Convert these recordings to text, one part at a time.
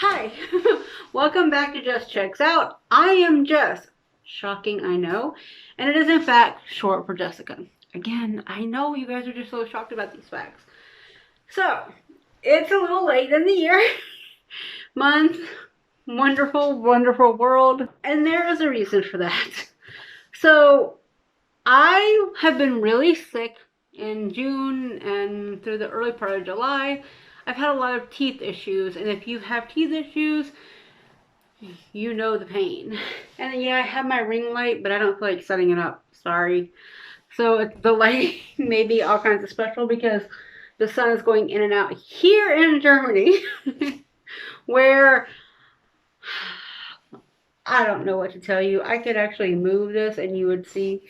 Hi, welcome back to Just Checks Out. I am Jess. Shocking, I know. And it is in fact short for Jessica. Again, I know you guys are just so shocked about these facts. So, it's a little late in the year, month, wonderful, wonderful world. And there is a reason for that. So, I have been really sick in June and through the early part of July. I've had a lot of teeth issues, and if you have teeth issues, you know the pain. And yeah, I have my ring light, but I don't feel like setting it up. Sorry. So the light may be all kinds of special because the sun is going in and out here in Germany, where I don't know what to tell you. I could actually move this and you would see.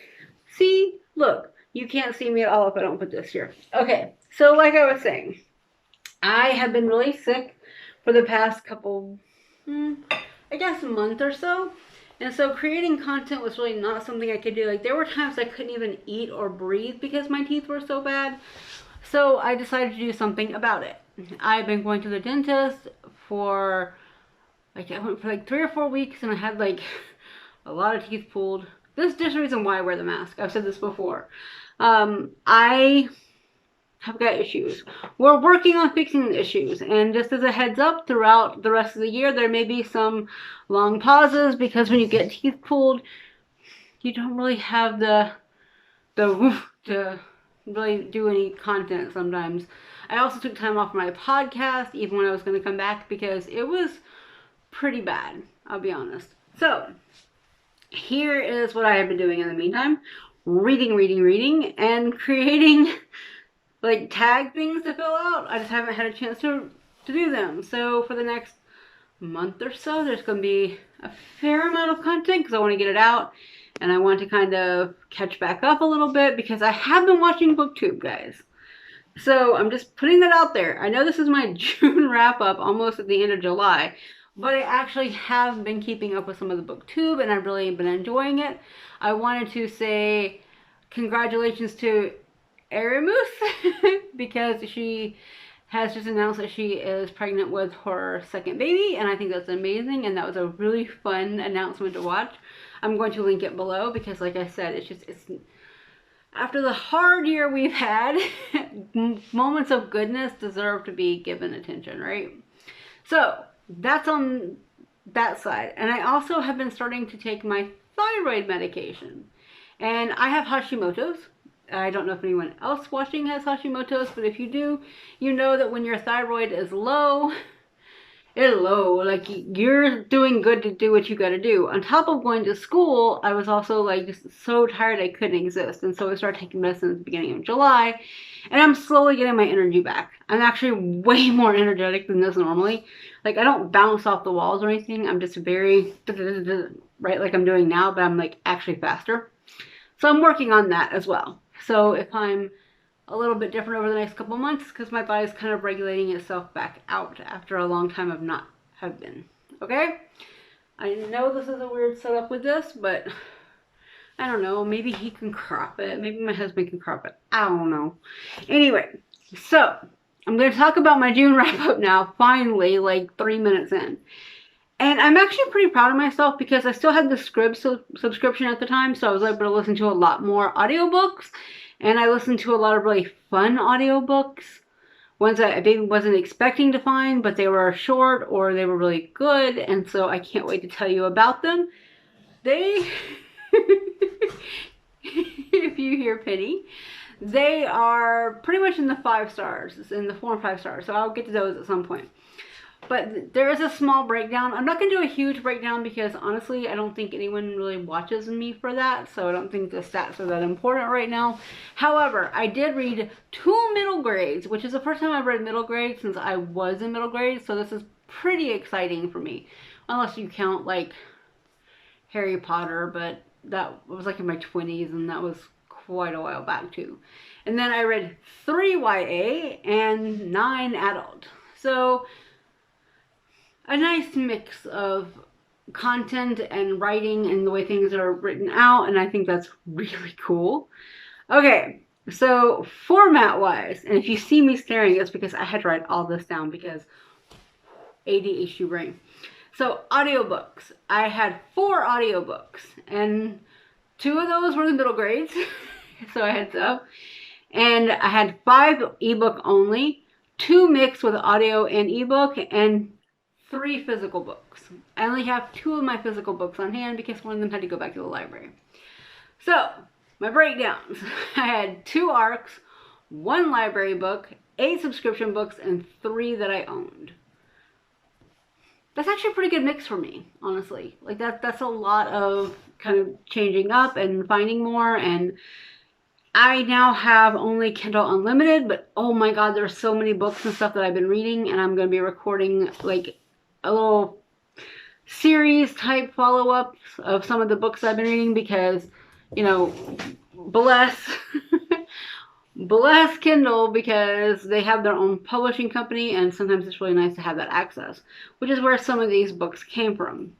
See, look, you can't see me at all if I don't put this here. Okay, so like I was saying, I have been really sick for the past couple, I guess a month or so. And so creating content was really not something I could do. Like there were times I couldn't even eat or breathe because my teeth were so bad. So I decided to do something about it. I've been going to the dentist for, like I went for like 3 or 4 weeks and I had like a lot of teeth pulled. This is just the reason why I wear the mask. I've said this before. I have got issues. We're working on fixing the issues, and just as a heads up, throughout the rest of the year there may be some long pauses because when you get teeth pulled you don't really have the to really do any content sometimes. I also took time off my podcast even when I was going to come back because it was pretty bad, I'll be honest. So here is what I have been doing in the meantime: reading and creating like tag things to fill out. I just haven't had a chance to do them. So for the next month or so, there's going to be a fair amount of content because I want to get it out and I want to kind of catch back up a little bit because I have been watching BookTube, guys. So I'm just putting that out there. I know this is my June wrap up, almost at the end of July, but I actually have been keeping up with some of the BookTube and I've really been enjoying it. I wanted to say congratulations to Aramus because she has just announced that she is pregnant with her second baby, and I think that's amazing, and that was a really fun announcement to watch. I'm going to link it below because like I said, it's after the hard year we've had, moments of goodness deserve to be given attention, right? So that's on that side. And I also have been starting to take my thyroid medication, and I have Hashimoto's. I don't know if anyone else watching has Hashimoto's, but if you do, you know that when your thyroid is low, it's low. Like, you're doing good to do what you gotta do. On top of going to school, I was also like just so tired I couldn't exist. And so I started taking medicine at the beginning of July, and I'm slowly getting my energy back. I'm actually way more energetic than this normally. Like, I don't bounce off the walls or anything. I'm just very, right, like I'm doing now, but I'm like actually faster. So I'm working on that as well. So if I'm a little bit different over the next couple months, because my body's kind of regulating itself back out after a long time of not have been. Okay? I know this is a weird setup with this, but I don't know. Maybe he can crop it. Maybe my husband can crop it. I don't know. Anyway, so I'm going to talk about my June wrap up now, finally, like 3 minutes in. And I'm actually pretty proud of myself because I still had the Scribd subscription at the time, so I was able to listen to a lot more audiobooks. And I listened to a lot of really fun audiobooks, ones that I maybe wasn't expecting to find, but they were short or they were really good, and so I can't wait to tell you about them. They, if you hear pity, they are pretty much in the 5 stars, in the 4 and 5 stars, so I'll get to those at some point. But there is a small breakdown. I'm not going to do a huge breakdown because honestly, I don't think anyone really watches me for that. So I don't think the stats are that important right now. However, I did read 2 middle grades, which is the first time I've read middle grade since I was in middle grade. So this is pretty exciting for me. Unless you count like Harry Potter, but that was like in my 20s and that was quite a while back too. And then I read 3 YA and 9 adult. So a nice mix of content and writing and the way things are written out, and I think that's really cool. Okay, so format wise, and if you see me staring, it's because I had to write all this down because ADHD brain. So audiobooks. I had 4 audiobooks, and 2 of those were the middle grades. So I had some. And I had 5 ebook only, 2 mixed with audio and ebook, and 3 physical books. I only have 2 of my physical books on hand because one of them had to go back to the library. So, my breakdowns. I had 2 ARCs, 1 library book, 8 subscription books, and 3 that I owned. That's actually a pretty good mix for me, honestly. Like that's a lot of kind of changing up and finding more. And I now have only Kindle Unlimited, but oh my god, there's so many books and stuff that I've been reading, and I'm going to be recording like a little series type follow-ups of some of the books I've been reading because, you know, bless bless Kindle, because they have their own publishing company, and sometimes it's really nice to have that access, which is where some of these books came from.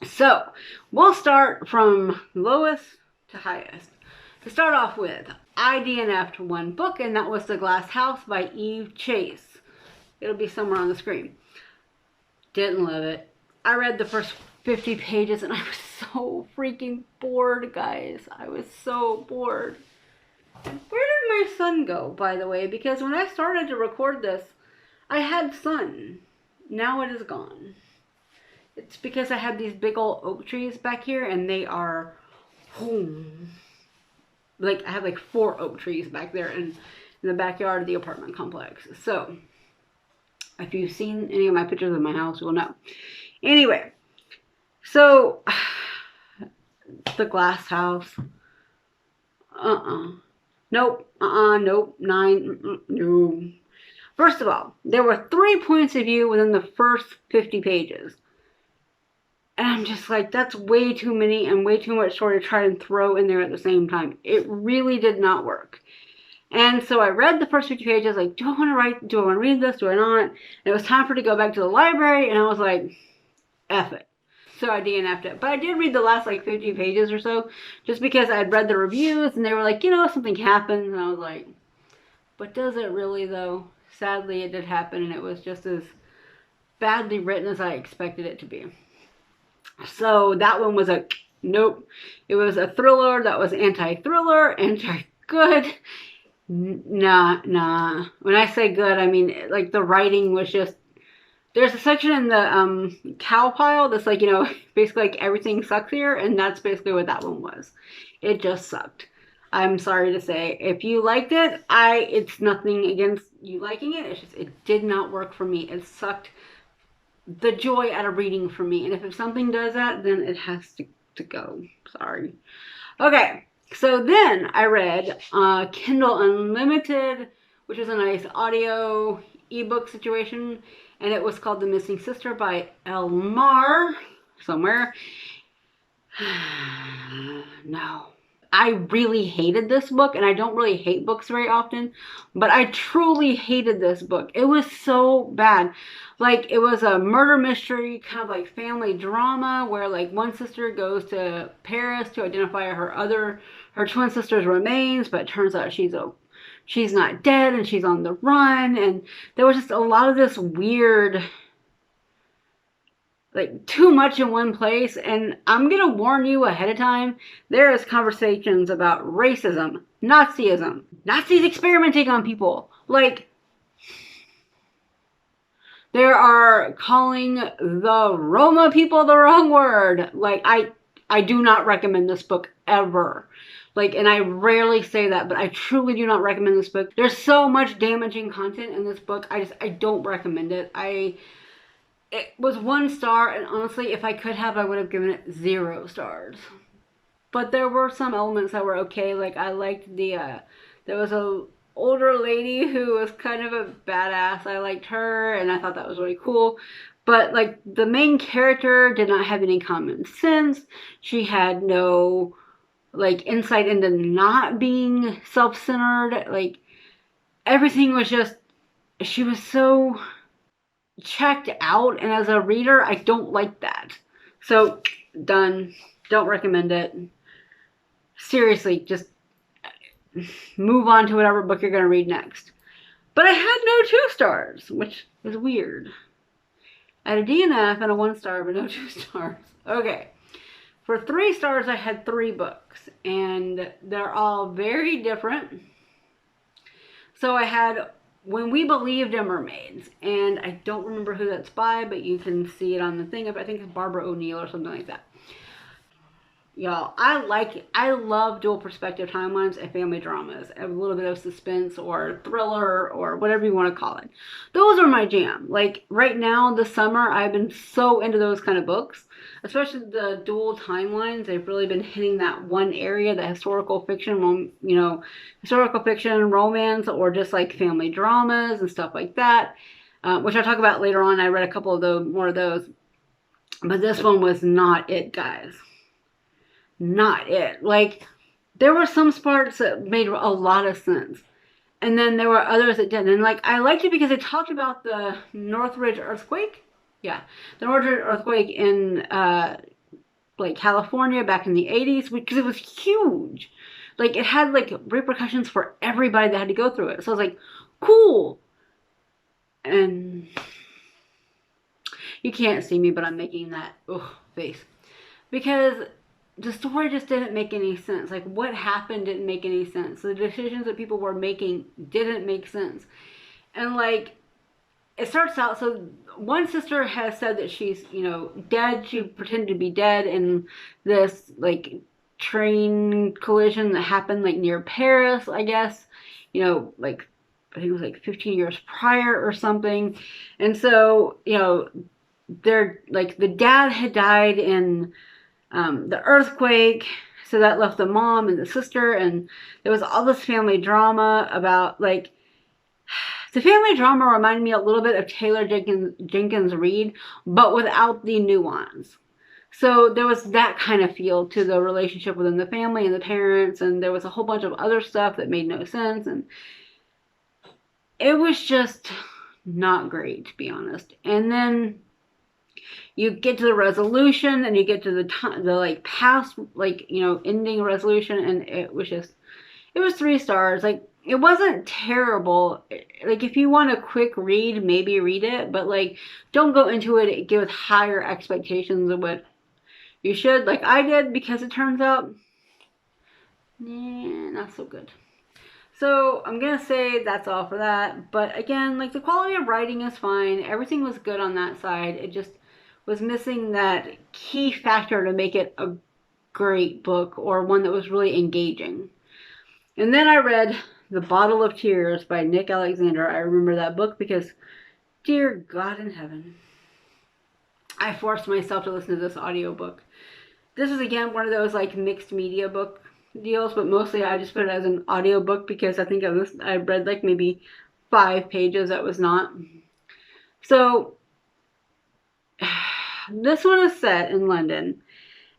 So we'll start from lowest to highest. To start off with, I DNF'd 1 book, and that was The Glass House by Eve Chase. It'll be somewhere on the screen. Didn't love it. I read the first 50 pages and I was so freaking bored, guys. I was so bored. Where did my sun go, by the way? Because when I started to record this, I had sun. Now it is gone. It's because I have these big old oak trees back here, and they are home. Like, I have like 4 oak trees back there in the backyard of the apartment complex. So, if you've seen any of my pictures of my house, you'll know. Anyway, so, The Glass House. Nope. Nope. 9. No. First of all, there were 3 points of view within the first 50 pages. And I'm just like, that's way too many and way too much story to try and throw in there at the same time. It really did not work. And so I read the first 50 pages, like, do I want to read this? Do I not? And it was time for it to go back to the library, and I was like, F it. So I DNF'd it. But I did read the last, like, 50 pages or so, just because I had read the reviews, and they were like, you know, something happened. And I was like, but does it really, though? Sadly, it did happen, and it was just as badly written as I expected it to be. So that one was a nope. It was a thriller that was anti-thriller, anti-good. Nah. When I say good, I mean, like, the writing was just... There's a section in the cow pile that's like, you know, basically like everything sucks here, and that's basically what that one was. It just sucked. I'm sorry to say. If you liked it, it's nothing against you liking it. It's just, it did not work for me. It sucked the joy out of reading for me. And if something does that, then it has to go. Sorry. Okay. So then I read Kindle Unlimited, which is a nice audio ebook situation. And it was called The Missing Sister by Elle Marr. Somewhere. No. I really hated this book, and I don't really hate books very often, but I truly hated this book. It was so bad. Like, it was a murder mystery, kind of like family drama, where like one sister goes to Paris to identify her twin sister's remains, but it turns out she's not dead and she's on the run, and there was just a lot of this weird, like, too much in one place. And I'm going to warn you ahead of time, there is conversations about racism, Nazism, Nazis experimenting on people. Like, there are calling the Roma people the wrong word. Like, I do not recommend this book ever. Like, and I rarely say that, but I truly do not recommend this book. There's so much damaging content in this book. I don't recommend it. It was 1 star, and honestly, if I could have, I would have given it 0 stars. But there were some elements that were okay. Like, I liked there was a older lady who was kind of a badass. I liked her, and I thought that was really cool. But, like, the main character did not have any common sense. She had no, like, insight into not being self-centered. Like, everything was just, she was so checked out, and as a reader, I don't like that. So, done. Don't recommend it. Seriously, just move on to whatever book you're going to read next. But I had no 2 stars, which was weird. I had a DNF and a 1 star, but no 2 stars. Okay. For 3 stars, I had 3 books, and they're all very different. So I had When We Believed in Mermaids, and I don't remember who that's by, but you can see it on the thing. I think it's Barbara O'Neill or something like that. Y'all, I love dual perspective timelines and family dramas. A little bit of suspense or thriller or whatever you want to call it. Those are my jam. Like right now, this summer, I've been so into those kind of books, especially the dual timelines. They've really been hitting that one area, the historical fiction, historical fiction, romance, or just like family dramas and stuff like that, which I'll talk about later on. I read a couple of those, more of those, but this one was not it, guys. Not it. Like, there were some parts that made a lot of sense. And then there were others that didn't. And, like, I liked it because it talked about the Northridge earthquake. Yeah. The Northridge earthquake in, like, California back in the 80s. Because it was huge. Like, it had, like, repercussions for everybody that had to go through it. So I was like, cool. And you can't see me, but I'm making that face. Because the story just didn't make any sense. Like, what happened didn't make any sense. The decisions that people were making didn't make sense. And, like, it starts out, so one sister has said that she's, dead. She pretended to be dead in this, like, train collision that happened, like, near Paris, I guess. Like, I think it was, like, 15 years prior or something. And so, they're, like, the dad had died in the earthquake, so that left the mom and the sister, and there was all this family drama about, like, the family drama reminded me a little bit of Taylor Jenkins Reid, but without the nuance. So there was that kind of feel to the relationship within the family and the parents, and there was a whole bunch of other stuff that made no sense, and it was just not great, to be honest. And then you get to the resolution, and you get to the like past, like, ending resolution, and it was 3 stars. Like, it wasn't terrible. Like, if you want a quick read, maybe read it, but, like, don't go into it with higher expectations of what you should, like I did, because it turns out, not so good. So I'm gonna say that's all for that. But again, like, the quality of writing is fine. Everything was good on that side. It just was missing that key factor to make it a great book, or one that was really engaging. And then I read The Bottle of Tears by Nick Alexander. I remember that book because, dear God in heaven, I forced myself to listen to this audiobook. This is, again, one of those, like, mixed media book deals, but mostly I just put it as an audiobook because I think I read, like, maybe 5 pages that was not. So this one is set in London,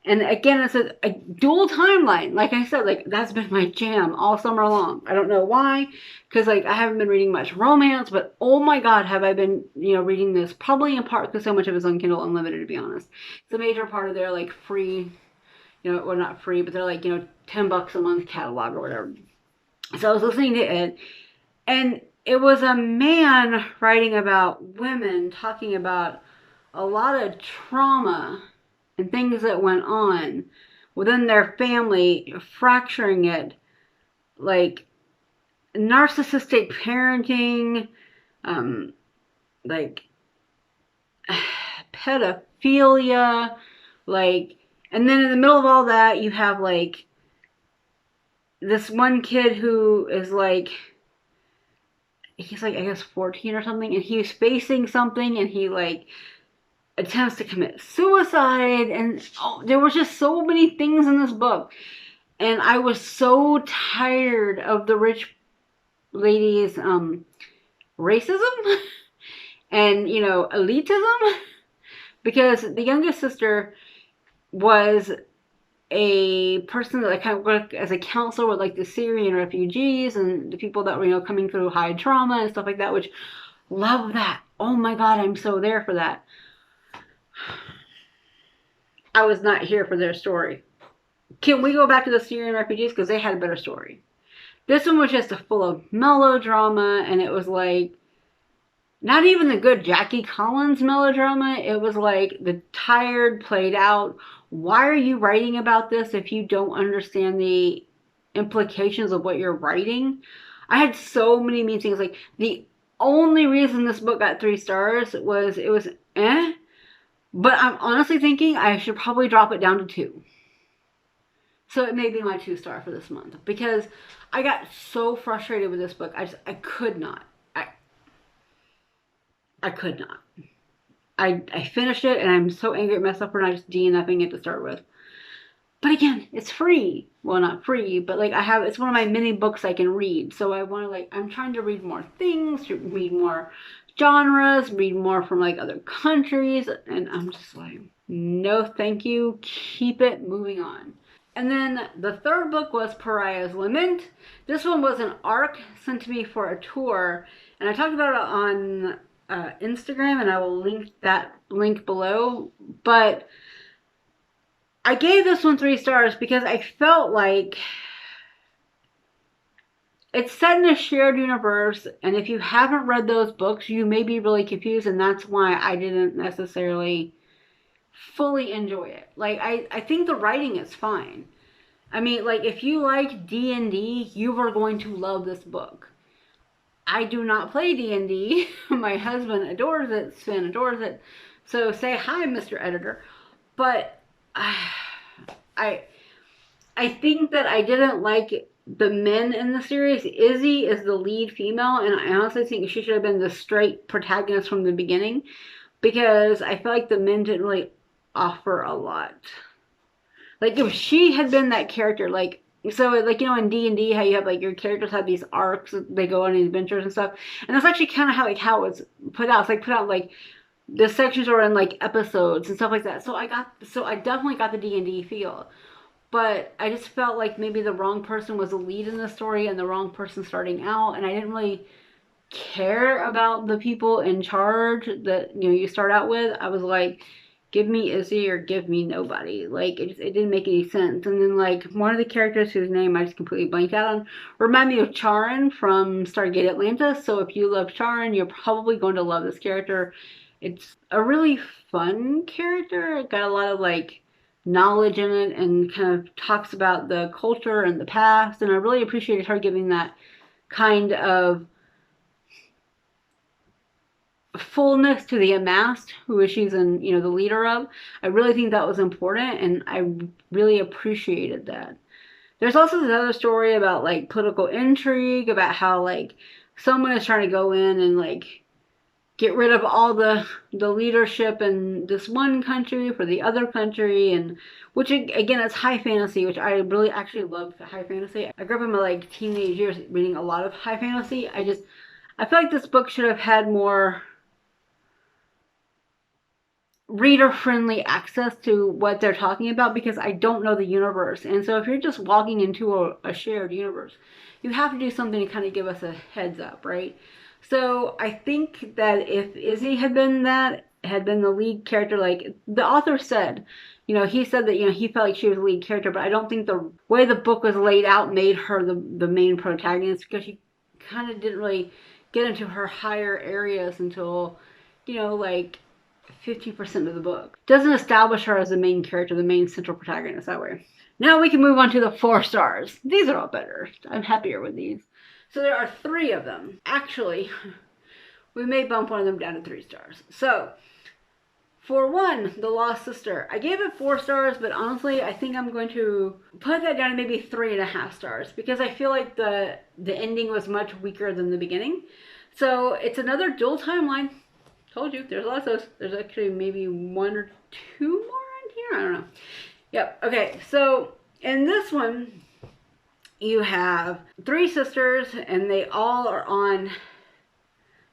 and again, it's a dual timeline. Like I said, like, that's been my jam all summer long. I don't know why, because, like, I haven't been reading much romance, but oh my God, have I been, reading this, probably in part because so much of it's on Kindle Unlimited, to be honest. It's a major part of their, like, free, well, not free, but they're, like, $10 a month catalog or whatever. So I was listening to it, and it was a man writing about women, talking about a lot of trauma and things that went on within their family, fracturing it, like narcissistic parenting, like pedophilia, like, and then in the middle of all that, you have, like, this one kid who is, like, he's, like, I guess 14 or something, and he's facing something, and he, like, attempts to commit suicide, and there was just so many things in this book, and I was so tired of the rich lady's racism and elitism, because the youngest sister was a person that I kind of worked as a counselor with, like, the Syrian refugees and the people that were coming through high trauma and stuff like that, which, love that. Oh my God, I'm so there for that. I was not here for their story. Can we go back to the Syrian refugees? Because they had a better story. This one was just full of melodrama, and it was like, not even the good Jackie Collins melodrama. It was like the tired, played out. Why are you writing about this if you don't understand the implications of what you're writing? I had so many meetings. Like, the only reason this book got 3 stars was it was eh. But I'm honestly thinking I should probably drop it down to 2. So it may be my 2-star for this month, because I got so frustrated with this book. I could not. I could not. I finished it, and I'm so angry at myself for not just DNFing it to start with. But again, it's free. Well, not free, but like it's one of my many books I can read. So I want to, like, I'm trying to read more things, to read more genres, read more from like other countries, and I'm just like, no thank you, keep it moving on. And then the third book was Pariah's Lament. This one was an ARC sent to me for a tour, and I talked about it on Instagram, and I will link that link below. But I gave this one 3 stars because I felt like it's set in a shared universe, and if you haven't read those books, you may be really confused, and that's why I didn't necessarily fully enjoy it. Like, I think the writing is fine. I mean, like, if you like D&D, you are going to love this book. I do not play D&D. My husband adores it. Sven adores it. So say hi, Mr. Editor. But I think that I didn't like the men in the series. Izzy is the lead female, and I honestly think she should have been the straight protagonist from the beginning, because I feel like the men didn't really offer a lot. Like, if she had been that character, like, so, like, you know, in D&D, how you have, like, your characters have these arcs, they go on these adventures and stuff, and that's actually kind of how, like, how it's put out. It's, like, put out, like, the sections are in, like, episodes and stuff like that. So I definitely got the D&D feel. But I just felt like maybe the wrong person was the lead in the story and the wrong person starting out, and I didn't really care about the people in charge that, you know, you start out with. I was like, give me Izzy or give me nobody. Like, it didn't make any sense. And then, like, one of the characters whose name I just completely blanked out on remind me of Charon from Stargate Atlantis. So if you love Charon, you're probably going to love this character. It's a really fun character. It got a lot of, like, knowledge in it, and kind of talks about the culture and the past. And I really appreciated her giving that kind of fullness to the Unmasked, who she's in, you know, the leader of. I really think that was important, and I really appreciated that. There's also this other story about, like, political intrigue, about how, like, someone is trying to go in and, like, get rid of all the leadership in this one country for the other country, and which, again, it's high fantasy, which I really actually love high fantasy. I grew up in my, like, teenage years reading a lot of high fantasy. I feel like this book should have had more reader-friendly access to what they're talking about, because I don't know the universe. And so if you're just walking into a shared universe, you have to do something to kind of give us a heads up, right? So I think that if Izzy had been the lead character, like the author said, you know, he said that, you know, he felt like she was the lead character, but I don't think the way the book was laid out made her the main protagonist, because she kind of didn't really get into her higher areas until, you know, like 50% of the book. Doesn't establish her as the main character, the main central protagonist that way. Now we can move on to the 4 stars. These are all better. I'm happier with these. So there are 3 of them. Actually, we may bump one of them down to 3 stars. So, for one, The Lost Sister. I gave it 4 stars, but honestly, I think I'm going to put that down to maybe 3.5 stars, because I feel like the ending was much weaker than the beginning. So, it's another dual timeline. Told you, there's lots of those. There's actually maybe 1 or 2 more in here. I don't know. Yep. Okay. So in this one, you have 3 sisters, and they all are on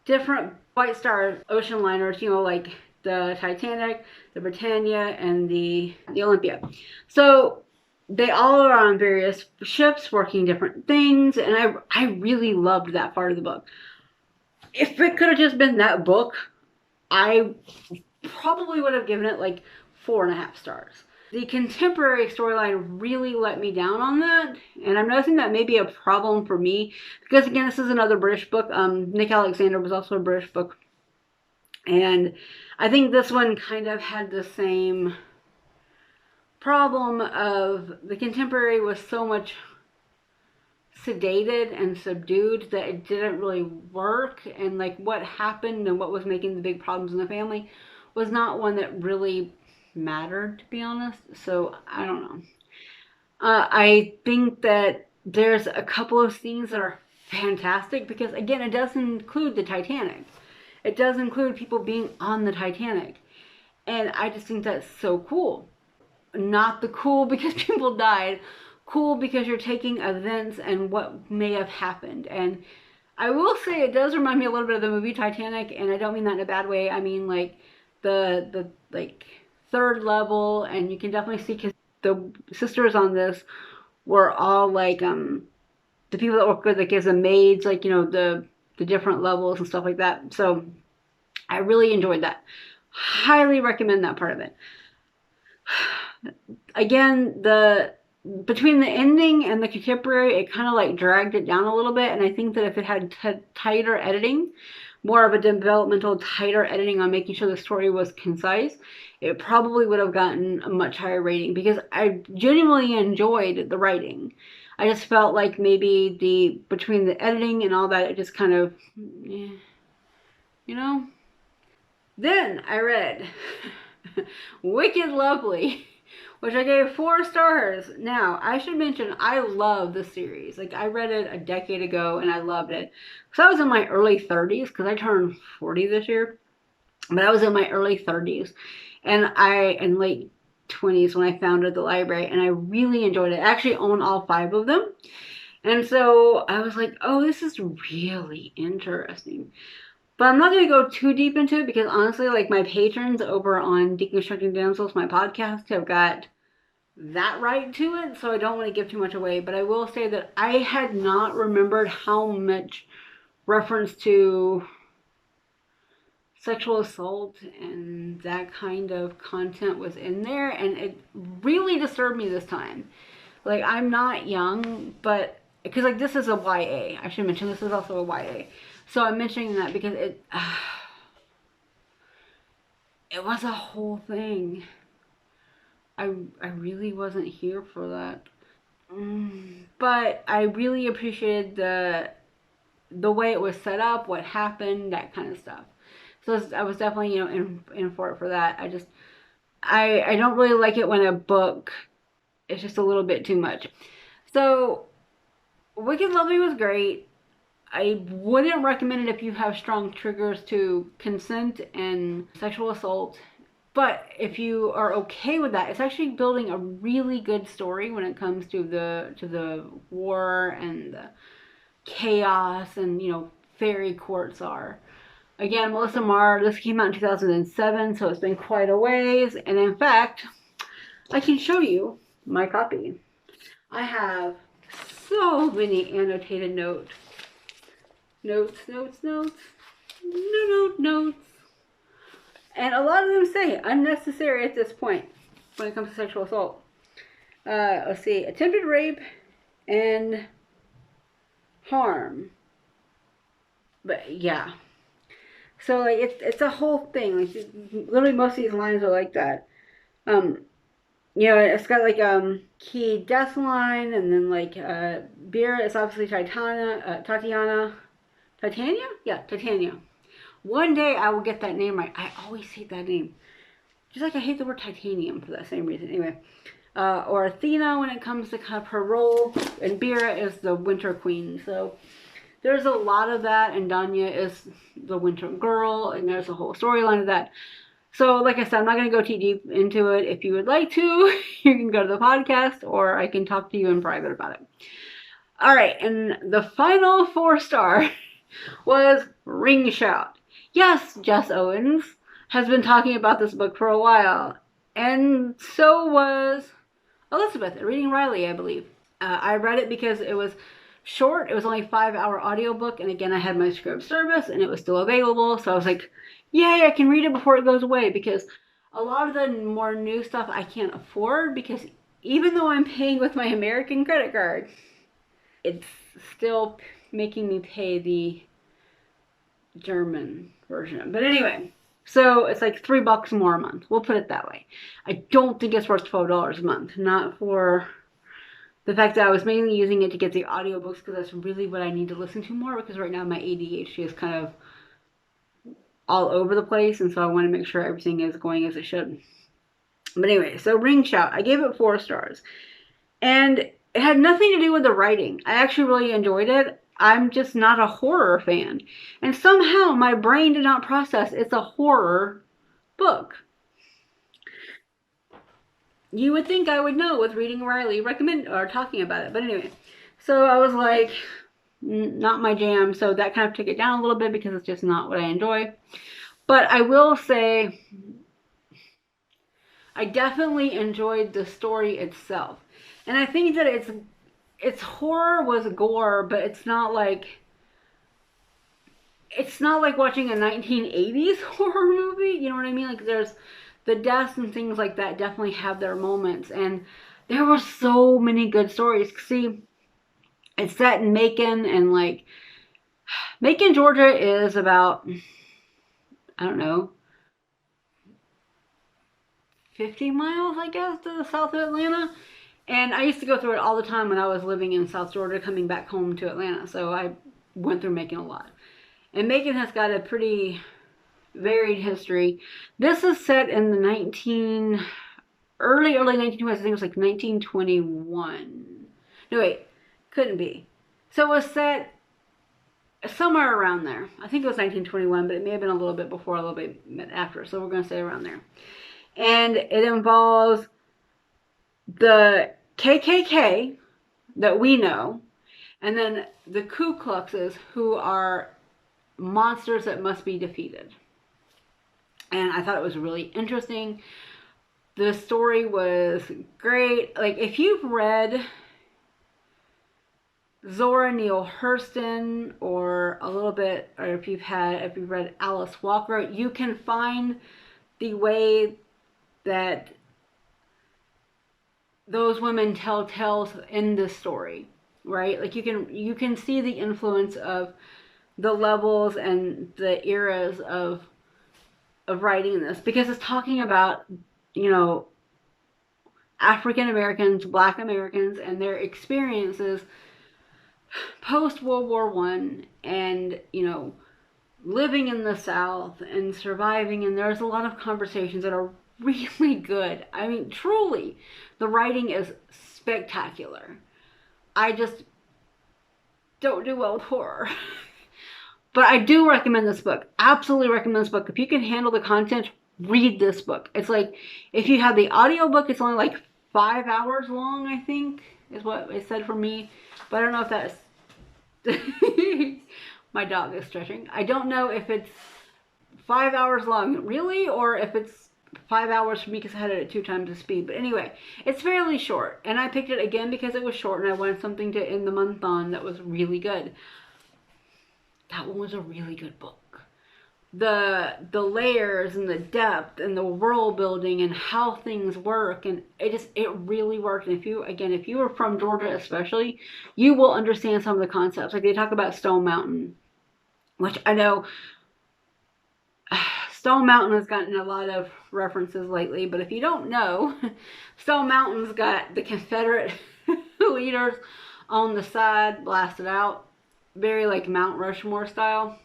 different White Star ocean liners. You know, like the Titanic, the Britannia, and the Olympia. So they all are on various ships working different things, and I really loved that part of the book. If it could have just been that book, I probably would have given it like 4.5 stars. The contemporary storyline really let me down on that, and I'm noticing that may be a problem for me, because again, this is another British book. Nick Alexander was also a British book And I think this one kind of had the same problem of the contemporary was so much sedated and subdued that it didn't really work, and like what happened and what was making the big problems in the family was not one that really mattered, to be honest. So I don't know. I think that there's a couple of scenes that are fantastic because, again, it does include the Titanic. It does include people being on the Titanic. And I just think that's so cool. Not the cool because people died. Cool because you're taking events and what may have happened. And I will say it does remind me a little bit of the movie Titanic, and I don't mean that in a bad way. I mean like the like third level, and you can definitely see because the sisters on this were all like the people that work with like as the maids, like you know the different levels and stuff like that. So I really enjoyed that. Highly recommend that part of it. Again, the between the ending and the contemporary, it kind of like dragged it down a little bit, and I think that if it had tighter editing, more of a developmental, tighter editing on making sure the story was concise, it probably would have gotten a much higher rating because I genuinely enjoyed the writing. I just felt like maybe between the editing and all that, it just kind of, you know. Then I read Wicked Lovely, which I gave 4 stars. Now, I should mention, I love the series. Like, I read it a decade ago, and I loved it. So I was in my early 30s, because I turned 40 this year. But I was in my early 30s, and in late 20s when I founded the library, and I really enjoyed it. I actually own all 5 of them. And so I was like, oh, this is really interesting. But I'm not going to go too deep into it because honestly, like my patrons over on Deconstructing Damsels, my podcast, have got that right to it. So I don't want to give too much away. But I will say that I had not remembered how much reference to sexual assault and that kind of content was in there. And it really disturbed me this time. Like, I'm not young, but because like this is a YA. I should mention this is also a YA. So I'm mentioning that because it was a whole thing. I really wasn't here for that. But I really appreciated the way it was set up, what happened, that kind of stuff. So I was definitely, you know, in for it for that. I don't really like it when a book is just a little bit too much. So Wicked Lovely was great. I wouldn't recommend it if you have strong triggers to consent and sexual assault. But if you are okay with that, it's actually building a really good story when it comes to the war and the chaos and, you know, fairy courts are. Again, Melissa Marr, this came out in 2007, so it's been quite a ways. And in fact, I can show you my copy. I have so many annotated notes. Notes. And a lot of them say unnecessary at this point when it comes to sexual assault. Let's see. Attempted rape and harm. But yeah. So like it's a whole thing. Like literally most of these lines are like that. You know, it's got like key death line and then like beer is obviously Titania. Yeah, Titania. One day I will get that name right. I always hate that name. Just like I hate the word titanium for that same reason. Anyway. Or Athena when it comes to kind of her role. And Bera is the Winter Queen. So there's a lot of that. And Danya is the Winter Girl. And there's a whole storyline of that. So like I said, I'm not going to go too deep into it. If you would like to, you can go to the podcast. Or I can talk to you in private about it. Alright, and the final 4-star was Ring Shout. Yes, Jess Owens has been talking about this book for a while. And so was Elizabeth, Reading Riley, I believe. I read it because it was short. It was only a 5-hour audiobook. And again, I had my Scribd service and it was still available. So I was like, yay, I can read it before it goes away. Because a lot of the more new stuff I can't afford. Because even though I'm paying with my American credit card, it's still making me pay the German version. But anyway, So it's like $3 more a month. We'll put it that way. I don't think it's worth $12 a month. Not for the fact that I was mainly using it to get the audiobooks, because that's really what I need to listen to more, because right now my ADHD is kind of all over the place, and so I want to make sure everything is going as it should. But anyway, so Ring Shout, I gave it 4 stars. And it had nothing to do with the writing. I actually really enjoyed it. I'm just not a horror fan. And somehow my brain did not process it's a horror book. You would think I would know with reading Riley recommend or talking about it. But anyway, so I was like, not my jam. So that kind of took it down a little bit because it's just not what I enjoy. But I will say, I definitely enjoyed the story itself. And I think that it's horror with gore, but it's not like watching a 1980s horror movie. You know what I mean? Like, there's the deaths and things like that definitely have their moments, and there were so many good stories. See, it's set in Macon, and like Macon, Georgia is about, I don't know, 50 miles, I guess, to the south of Atlanta. And I used to go through it all the time when I was living in South Georgia, coming back home to Atlanta. So I went through Macon a lot. And Macon has got a pretty varied history. This is set in the early 1920s. I think it was like 1921. No, wait, couldn't be. So it was set somewhere around there. I think it was 1921, but it may have been a little bit before, a little bit after. So we're going to say around there. And it involves the KKK that we know, and then the Ku Kluxes, who are monsters that must be defeated. And I thought it was really interesting. The story was great. Like, if you've read Zora Neale Hurston, or a little bit, or if you've read Alice Walker, you can find the way that those women tell tales in this story, right? Like, you can see the influence of the levels and the eras of writing this, because it's talking about, you know, African Americans, Black Americans, and their experiences post World War I, and, you know, living in the South and surviving. And there's a lot of conversations that are really good. I mean, truly, the writing is spectacular. I just don't do well with horror. But I do recommend this book. Absolutely recommend this book. If you can handle the content, read this book. It's like, if you have the audiobook, it's only like 5 hours long, I think, is what it said for me. But I don't know if that's... My dog is stretching. I don't know if it's 5 hours long, really, or if it's 5 hours for me because I had it at 2 times the speed. But anyway, it's fairly short. And I picked it again because it was short and I wanted something to end the month on that was really good. That one was a really good book. The layers and the depth and the world building and how things work, and it really worked. And if you were from Georgia especially, you will understand some of the concepts. Like, they talk about Stone Mountain, which I know Stone Mountain has gotten a lot of references lately, but if you don't know, Stone Mountain's got the Confederate leaders on the side blasted out. Very like Mount Rushmore style.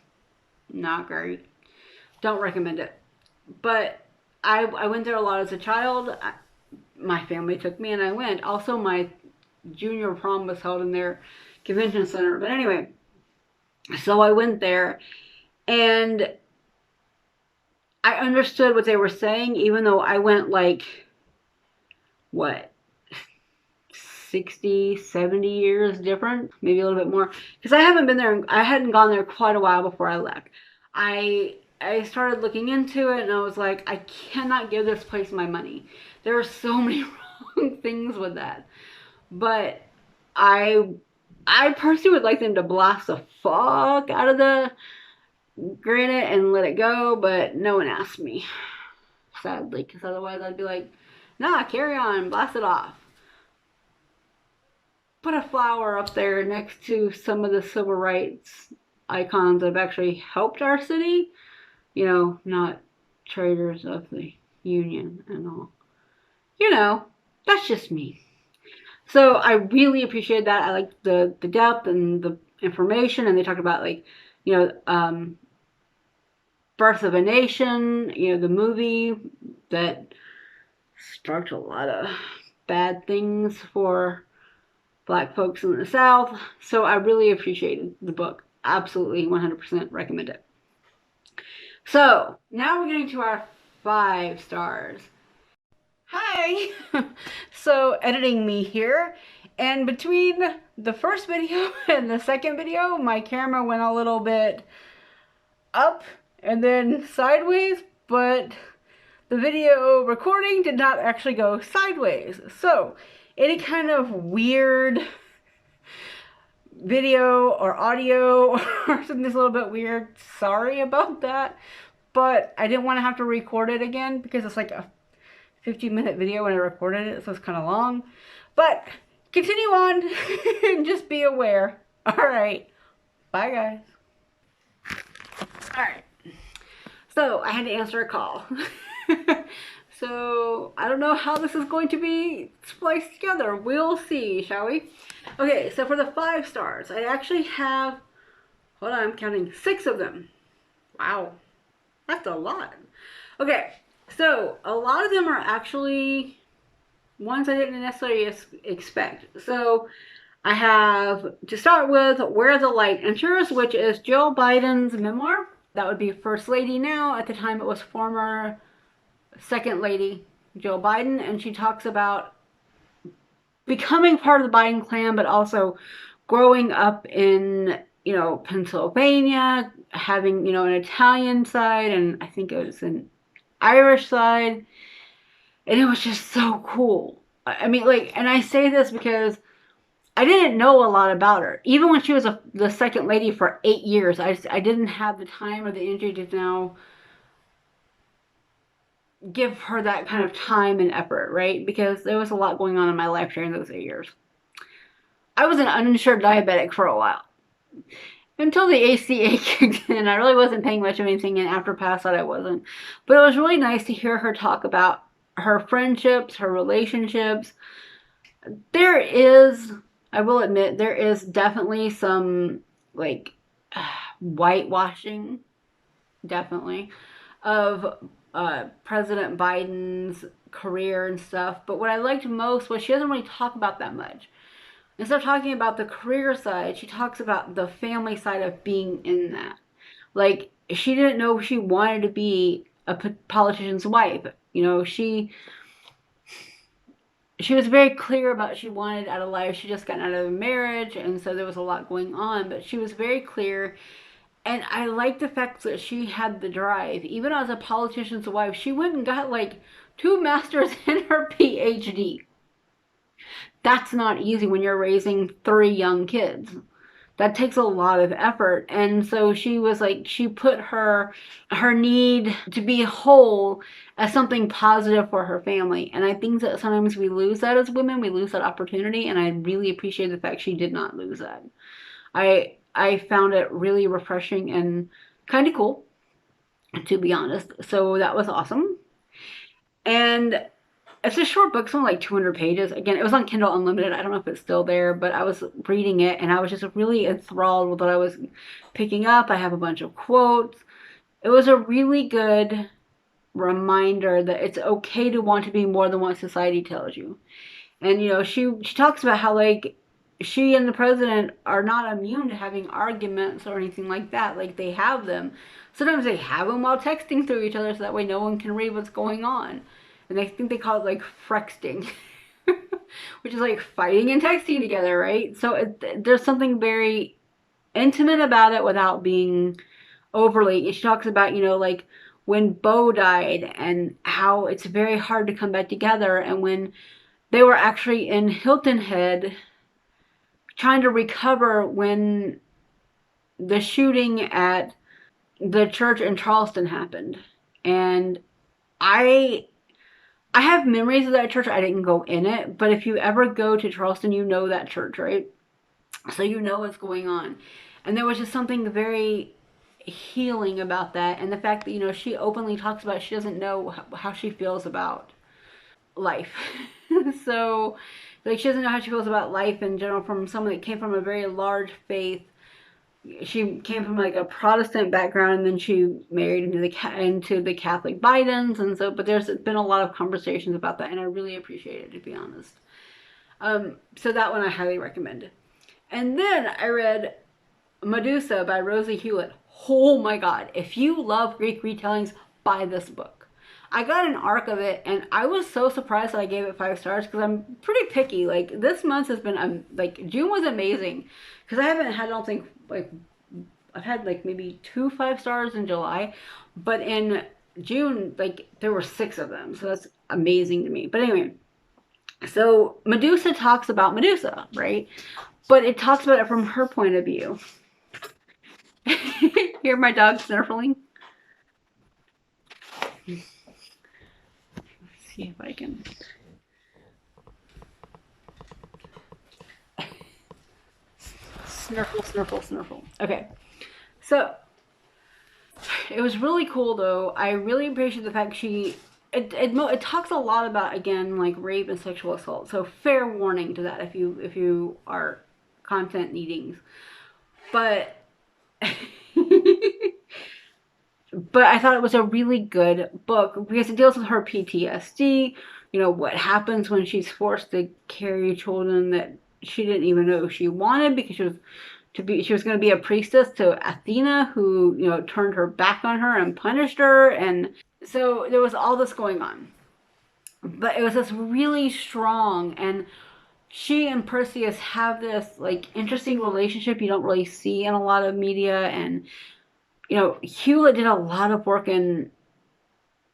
Not great. Don't recommend it. But I went there a lot as a child. My family took me and I went. Also, my junior prom was held in their convention center. But anyway, so I went there and I understood what they were saying, even though I went like, what, 60, 70 years different, maybe a little bit more, because I hadn't gone there quite a while before I left. I started looking into it and I was like, I cannot give this place my money. There are so many wrong things with that. But I personally would like them to blast the fuck out of the granite and let it go, but no one asked me, sadly, because otherwise I'd be like, nah, carry on, blast it off. Put a flower up there next to some of the civil rights icons that have actually helped our city. You know, not traitors of the Union and all. You know, that's just me. So I really appreciated that. I liked the depth and the information, and they talked about like, you know, Birth of a Nation, you know, the movie that sparked a lot of bad things for Black folks in the South. So I really appreciated the book. Absolutely 100% recommend it. So now we're getting to our 5 stars. Hi! So editing me here, and between the first video and the second video, my camera went a little bit up and then sideways, but the video recording did not actually go sideways. So any kind of weird video or audio or something that's a little bit weird, sorry about that. But I didn't want to have to record it again because it's like a 15-minute video when I recorded it, so it's kind of long. But continue on and just be aware. Alright, bye guys. Alright, so I had to answer a call. So I don't know how this is going to be spliced together. We'll see, shall we? Okay, so for the 5 stars, I actually have, hold on, I'm counting 6 of them. Wow, that's a lot. Okay, so a lot of them are actually ones I didn't necessarily expect. So I have, to start with, Where the Light Enters, which is Jill Biden's memoir. That would be First Lady now. At the time it was former Second Lady Jill Biden, and she talks about becoming part of the Biden clan, but also growing up in, you know, Pennsylvania, having, you know, an Italian side, and I think it was an Irish side, and it was just so cool. I mean, like, and I say this because I didn't know a lot about her. Even when she was the second lady for 8 years, I didn't have the time or the energy to now give her that kind of time and effort, right? Because there was a lot going on in my life during those 8 years. I was an uninsured diabetic for a while. Until the ACA kicked in, I really wasn't paying much of anything, and after past that I wasn't. But it was really nice to hear her talk about her friendships, her relationships. There is, I will admit, there is definitely some, like, whitewashing, definitely, of President Biden's career and stuff. But what I liked most was she doesn't really talk about that much. Instead of talking about the career side, she talks about the family side of being in that. Like, she didn't know she wanted to be a politician's wife. You know, she was very clear about what she wanted out of life. She just got out of a marriage, and so there was a lot going on. But she was very clear, and I like the fact that she had the drive. Even as a politician's wife, she went and got like 2 masters and her PhD. That's not easy when you're raising 3 young kids. That takes a lot of effort. And so she was like, she put her need to be whole as something positive for her family. And I think that sometimes we lose that as women. We lose that opportunity. And I really appreciate the fact she did not lose that. I found it really refreshing and kind of cool, to be honest. So that was awesome. And it's a short book. It's only like 200 pages. Again, it was on Kindle Unlimited. I don't know if it's still there, but I was reading it and I was just really enthralled with what I was picking up. I have a bunch of quotes. It was a really good reminder that it's okay to want to be more than what society tells you. And, you know, she talks about how, like, she and the president are not immune to having arguments or anything like that. Like, they have them. Sometimes they have them while texting through each other so that way no one can read what's going on. And I think they call it, like, frexting, which is like fighting and texting together, right? So there's something very intimate about it without being overly. She talks about, you know, like when Beau died and how it's very hard to come back together. And when they were actually in Hilton Head trying to recover when the shooting at the church in Charleston happened. And I have memories of that church. I didn't go in it, but if you ever go to Charleston, you know that church, right? So you know what's going on. And there was just something very healing about that, and the fact that, you know, she openly talks about she doesn't know how she feels about life. So, like, she doesn't know how she feels about life in general from someone that came from a very large faith. She came from like a Protestant background, and then she married into the Catholic Bidens, and so. But there's been a lot of conversations about that, and I really appreciate it, to be honest. So that one I highly recommend. And then I read Medusa by Rosie Hewlett. Oh my god! If you love Greek retellings, buy this book. I got an arc of it, and I was so surprised that I gave it 5 stars because I'm pretty picky. Like, this month has been like, June was amazing because I haven't had, I don't think, like, I've had like maybe 2 5 stars in July, but in June, like, there were 6 of them, so that's amazing to me. But anyway, so Medusa talks about Medusa, right? But it talks about it from her point of view. Hear my dog snarfling? Let's see if I can. Snurfle, snurfle, snurfle. Okay. So, it was really cool though. I really appreciate the fact it talks a lot about, again, like, rape and sexual assault. So fair warning to that if you are content needing. But but I thought it was a really good book because it deals with her PTSD. You know, what happens when she's forced to carry children that she didn't even know she wanted because she was going to be a priestess to Athena, who, you know, turned her back on her and punished her, and so there was all this going on. But it was this really strong, and she and Perseus have this, like, interesting relationship you don't really see in a lot of media. And, you know, Hewlett did a lot of work in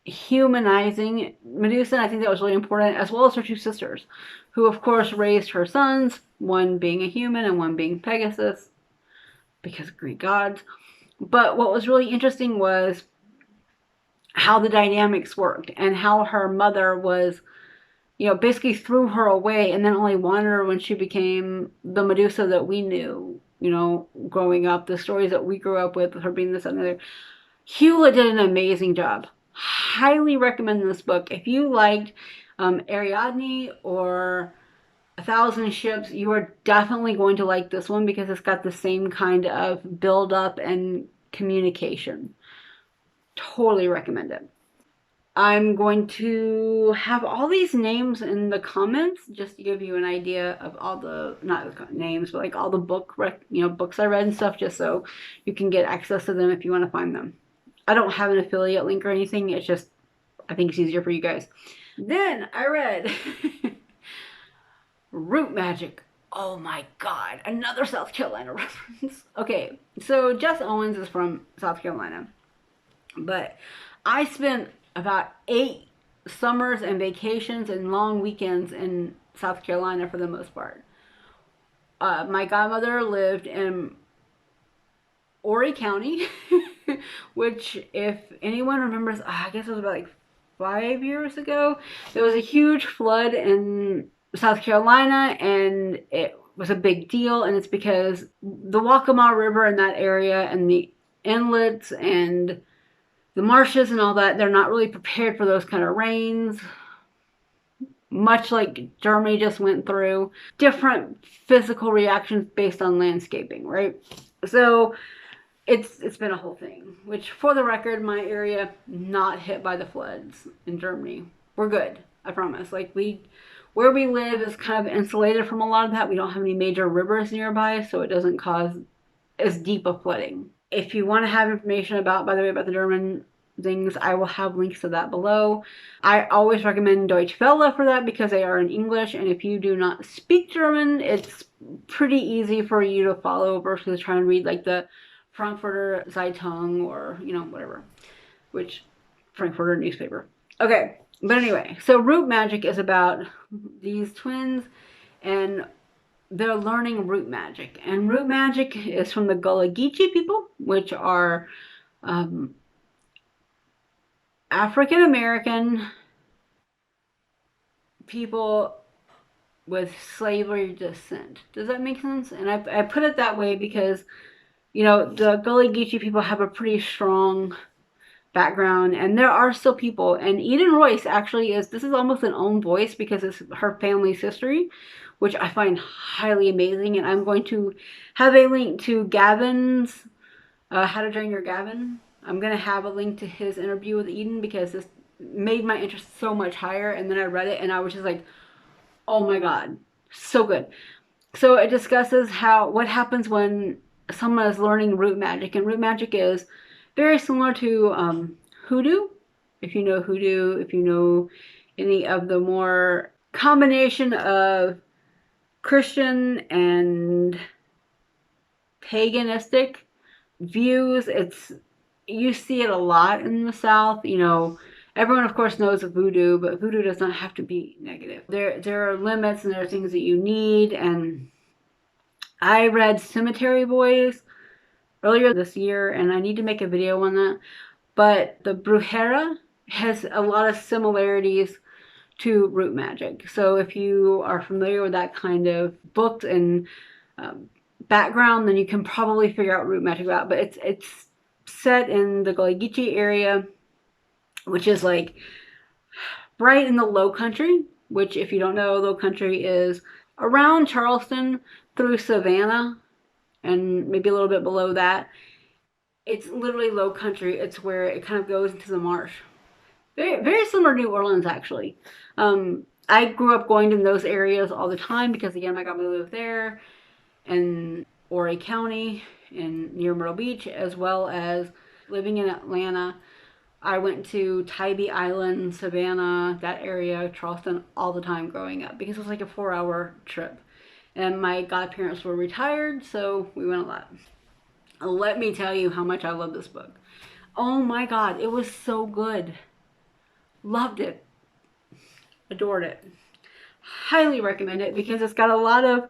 humanizing Medusa, and I think that was really important, as well as her 2 sisters, who of course raised her sons, one being a human and one being Pegasus, because of Greek gods. But what was really interesting was how the dynamics worked and how her mother was, you know, basically threw her away and then only wanted her when she became the Medusa that we knew, you know, growing up, the stories that we grew up with her being this and the other. Hewlett did an amazing job. Highly recommend this book. If you liked Ariadne or A Thousand Ships, you are definitely going to like this one because it's got the same kind of build up and communication. Totally recommend it. I'm going to have all these names in the comments just to give you an idea of all the, not names, but like all the books I read and stuff, just so you can get access to them if you want to find them. I don't have an affiliate link or anything. It's just, I think it's easier for you guys. Then I read Root Magic. Oh my god, another South Carolina reference. Okay, so Jess Owens is from South Carolina, but I spent about 8 summers and vacations and long weekends in South Carolina for the most part. My godmother lived in Horry County, which, if anyone remembers, I guess it was about like 5 years ago. There was a huge flood in South Carolina, and it was a big deal. And it's because the Waccamaw River in that area and the inlets and the marshes and all that, they're not really prepared for those kind of rains. Much like Germany just went through, different physical reactions based on landscaping, right? So it's been a whole thing. Which, for the record, my area not hit by the floods in Germany. We're good, I promise. Like, where we live is kind of insulated from a lot of that. We don't have any major rivers nearby, so it doesn't cause as deep of flooding. If you want to have information about, by the way, about the German things, I will have links to that below. I always recommend Deutsche Welle for that because they are in English, and if you do not speak German, it's pretty easy for you to follow versus trying to read like the Frankfurter Zeitung or, you know, whatever, which Frankfurter newspaper. Okay, but anyway, so Root Magic is about these twins and they're learning root magic. And root magic is from the Gullah Geechee people, which are African American people with slavery descent. Does that make sense? And I put it that way because You know, the Gully Geechee people have a pretty strong background, and there are still people, and Eden Royce actually is, this is almost an own voice because it's her family's history, which I find highly amazing. And I'm going to have a link to Gavin's How to Train Your Gavin. I'm going to have a link to his interview with Eden because this made my interest so much higher. And then I read it and I was just like, oh my god, so good. So it discusses what happens when someone is learning root magic, and root magic is very similar to hoodoo. If you know hoodoo, if you know any of the more combination of Christian and paganistic views, you see it a lot in the South. You know, everyone of course knows of voodoo, but voodoo does not have to be negative. There are limits and there are things that you need. And I read Cemetery Boys earlier this year, and I need to make a video on that. But the Brujeria has a lot of similarities to root magic. So if you are familiar with that kind of books and background, then you can probably figure out root magic about. But it's set in the Gully Geechee area, which is like right in the Low Country. Which, if you don't know, Low Country is around Charleston through Savannah and maybe a little bit below that. It's literally Low Country. It's where it kind of goes into the marsh. Very, very similar to New Orleans, actually. I grew up going to those areas all the time because, again, my grandmother lived there, in Horry County, and near Myrtle Beach, as well as living in Atlanta. I went to Tybee Island, Savannah, that area, Charleston, all the time growing up because it was like a 4-hour trip. And my godparents were retired, so we went a lot. Let me tell you how much I love this book. Oh my god, it was so good. Loved it. Adored it. Highly recommend it because it's got a lot of,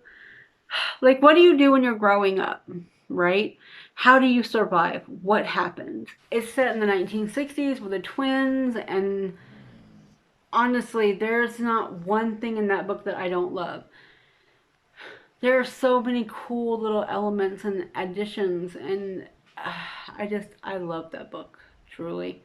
like, what do you do when you're growing up, right? How do you survive? What happened? It's set in the 1960s with the twins, and honestly, there's not one thing in that book that I don't love. There are so many cool little elements and additions, and I love that book, truly.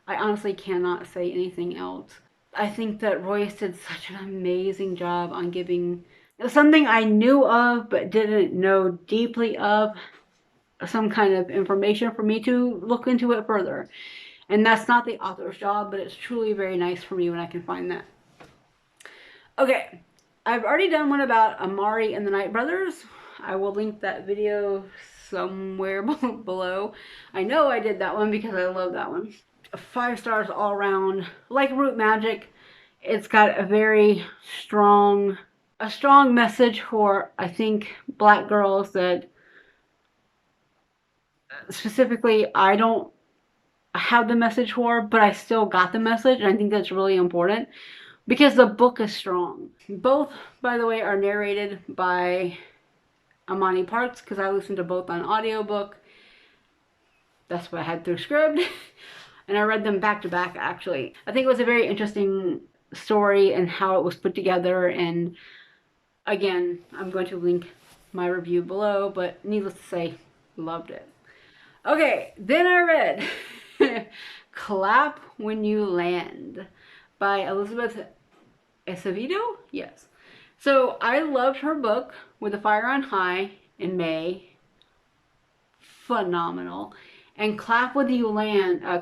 I honestly cannot say anything else. I think that Royce did such an amazing job on giving something I knew of but didn't know deeply of, some kind of information for me to look into it further. And that's not the author's job, but it's truly very nice for me when I can find that. Okay, I've already done one about Amari and the Night Brothers. I will link that video somewhere below. I know I did that one because I love that one. 5 stars all around. Like root magic, it's got a very strong message for, I think, black girls that specifically I don't have the message for, but I still got the message, and I think that's really important because the book is strong. Both, by the way, are narrated by Amani Parks because I listened to both on audiobook. That's what I had through Scribd. And I read them back to back, actually. I think it was a very interesting story and how it was put together. And again, I'm going to link my review below, but needless to say, loved it. Okay, then I read Clap When You Land by Elizabeth Acevedo? Yes. So I loved her book, With the Fire on High, in May. Phenomenal. And Clap When You Land. I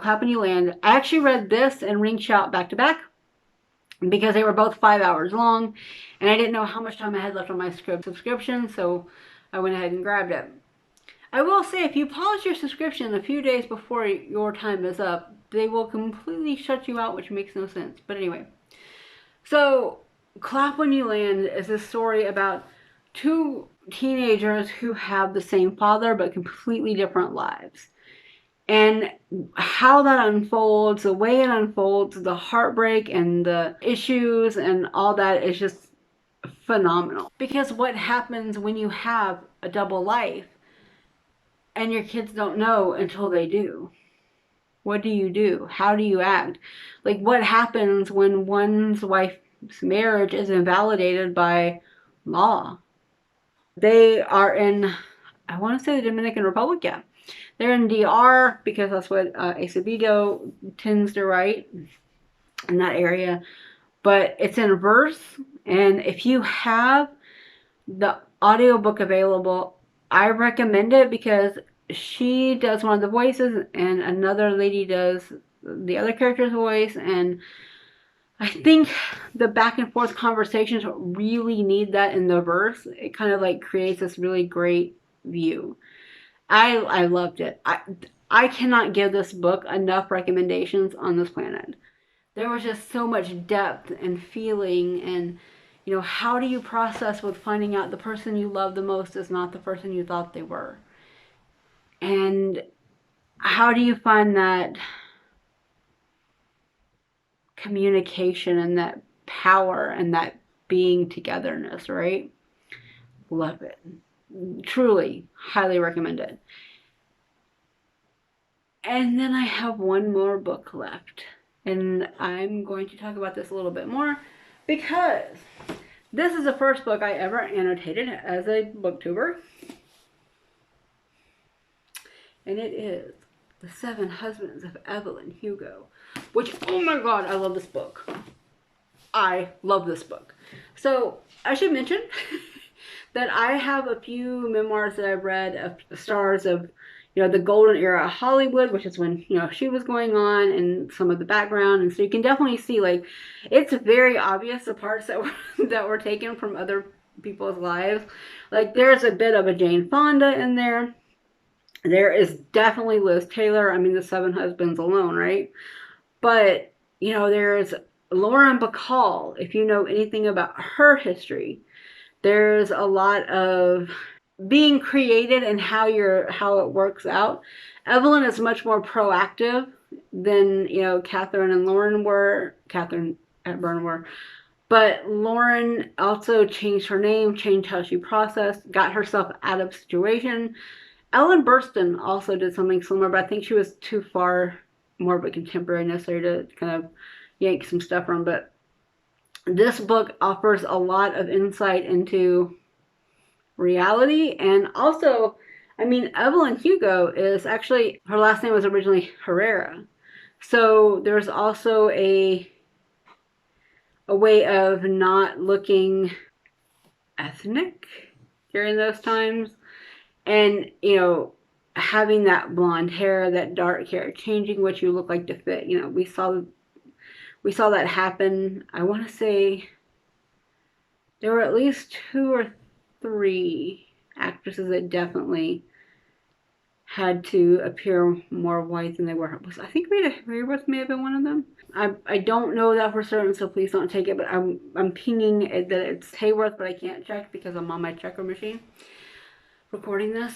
actually read this and Ring Shout back to back because they were both 5 hours long, and I didn't know how much time I had left on my Scribd subscription, so I went ahead and grabbed it. I will say, if you pause your subscription a few days before your time is up, they will completely shut you out, which makes no sense. But anyway, so Clap When You Land is a story about 2 teenagers who have the same father but completely different lives. And how that unfolds, the way it unfolds, the heartbreak and the issues and all that is just phenomenal. Because what happens when you have a double life and your kids don't know until they do? What do you do? How do you act? Like, what happens when one's wife's marriage is invalidated by law? They are in I want to say the Dominican Republic, yeah. They're in DR because that's what Acevedo tends to write in that area. But it's in verse, and if you have the audiobook available, I recommend it because she does one of the voices and another lady does the other character's voice, and I think the back and forth conversations really need that in the verse. It kind of like creates this really great view. I loved it. I cannot give this book enough recommendations on this planet. There was just so much depth and feeling, and how do you process with finding out the person you love the most is not the person you thought they were, and how do you find that communication and that power and that being togetherness, right? Love it. Truly, highly recommend it. And then I have one more book left. And I'm going to talk about this a little bit more because this is the first book I ever annotated as a booktuber. And it is The Seven Husbands of Evelyn Hugo. Which, oh my god, I love this book. I love this book. So, I should mention that I have a few memoirs that I've read of the stars of the golden era of Hollywood, which is when, she was going on, and some of the background. And so you can definitely see, like, it's very obvious the parts that were taken from other people's lives. Like, there's a bit of a Jane Fonda in there. There is definitely Liz Taylor. I mean, The Seven Husbands alone, right? But, there's Lauren Bacall. If you know anything about her history, there's a lot of being created and how it works out. Evelyn is much more proactive than Catherine and Lauren were. Catherine Hepburn were. But Lauren also changed her name, changed how she processed, got herself out of situation. Ellen Burstyn also did something similar, but I think she was too far more of a contemporary necessary to kind of yank some stuff from. But this book offers a lot of insight into reality. And also, I mean, Evelyn Hugo is actually, her last name was originally Herrera. So there's also a way of not looking ethnic during those times. And, having that blonde hair, that dark hair, changing what you look like to fit. We saw that happen. I want to say there were at least 2 or 3 actresses that definitely had to appear more white than they were. I think Rita Hayworth may have been one of them. I don't know that for certain, so please don't take it. But I'm pinging it that it's Hayworth, but I can't check because I'm on my checker machine recording this.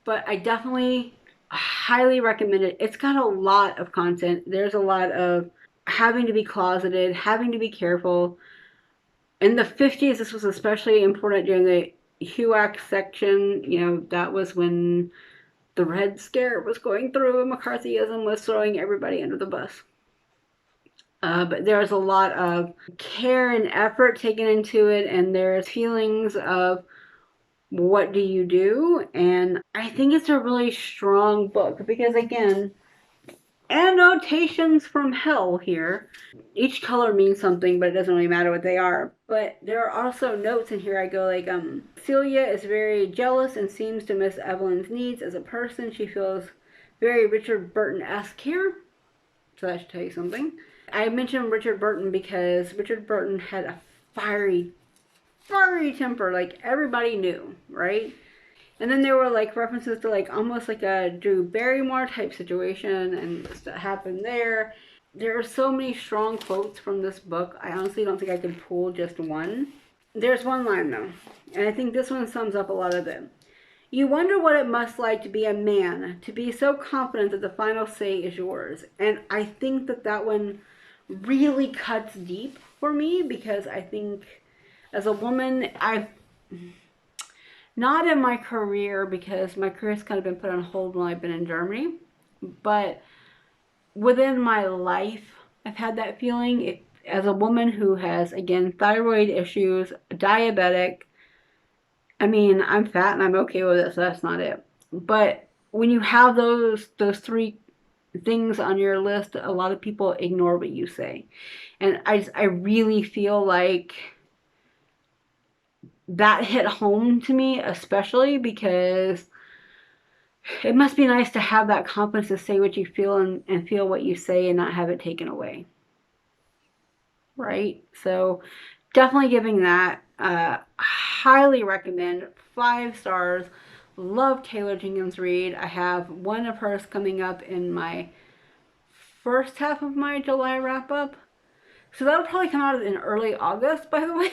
But I definitely highly recommend it. It's got a lot of content. There's a lot of having to be closeted, having to be careful. In the 50s, this was especially important during the HUAC section. That was when the Red Scare was going through and McCarthyism was throwing everybody under the bus. But there's a lot of care and effort taken into it, and there's feelings of what do you do? And I think it's a really strong book because, again, annotations from hell here. Each color means something, but it doesn't really matter what they are. But there are also notes in here. I go like, Celia is very jealous and seems to miss Evelyn's needs as a person. She feels very Richard Burton-esque here. So that should tell you something. I mentioned Richard Burton because Richard Burton had a fiery temper, like everybody knew, right? And then there were like references to like almost like a Drew Barrymore type situation and that happened there. There are so many strong quotes from this book. I honestly don't think I could pull just one. There's one line though, and I think this one sums up a lot of them. You wonder what it must like to be a man, to be so confident that the final say is yours. And I think that one really cuts deep for me because I think as a woman, I've not in my career because my career's kind of been put on hold while I've been in Germany, but within my life, I've had that feeling. As a woman who has, again, thyroid issues, diabetic, I mean, I'm fat and I'm okay with it, so that's not it. But when you have those three things on your list, a lot of people ignore what you say. And I really feel like that hit home to me, especially because it must be nice to have that confidence to say what you feel and feel what you say and not have it taken away. Right? So definitely giving that. Highly recommend. 5 stars. Love Taylor Jenkins Reid. I have one of hers coming up in my first half of my July wrap up. So that'll probably come out in early August, by the way.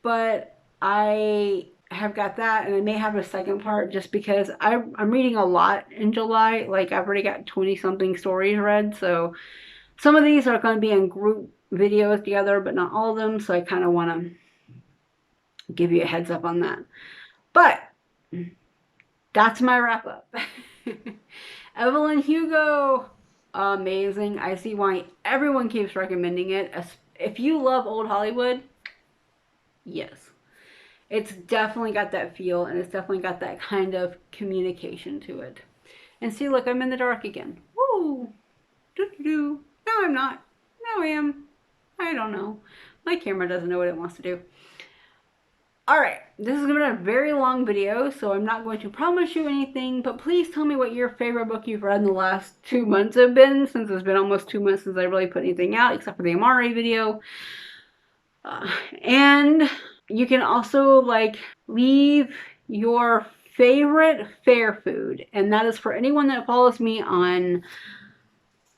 But I have got that, and I may have a second part just because I'm reading a lot in July. Like, I've already got 20 something stories read, so some of these are going to be in group videos together, but not all of them, so I kind of want to give you a heads up on that. But that's my wrap up. Evelyn Hugo, amazing. I see why everyone keeps recommending it. If you love old Hollywood, yes. It's definitely got that feel, and it's definitely got that kind of communication to it. And see, look, I'm in the dark again. Woo! Doo-doo-doo. No, I'm not. No, I am. I don't know. My camera doesn't know what it wants to do. Alright, this is going to be a very long video, so I'm not going to promise you anything, but please tell me what your favorite book you've read in the last 2 months have been, since it's been almost 2 months since I really put anything out, except for the Amari video. And you can also, like, leave your favorite fair food, and that is for anyone that follows me on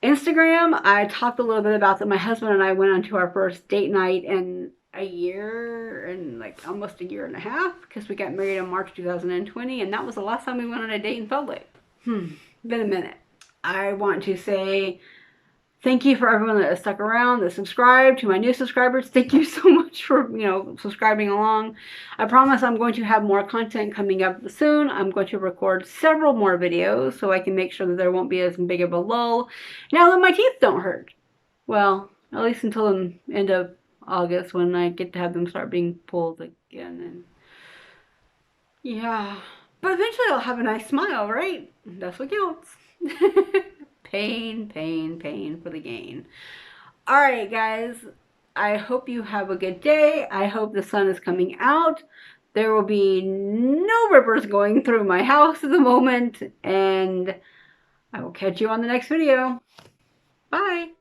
Instagram. I talked a little bit about that. My husband and I went on to our first date night in a year and like almost a year and a half, because we got married in March 2020, and that was the last time we went on a date in Salt Lake. Been a minute. I want to say thank you for everyone that has stuck around, that subscribed. To my new subscribers, thank you so much for, subscribing along. I promise I'm going to have more content coming up soon. I'm going to record several more videos so I can make sure that there won't be as big of a lull now that my teeth don't hurt. Well, at least until the end of August, when I get to have them start being pulled again. And yeah, but eventually I'll have a nice smile, right? That's what counts. Pain, pain, pain for the gain. Alright, guys. I hope you have a good day. I hope the sun is coming out. There will be no rivers going through my house at the moment. And I will catch you on the next video. Bye.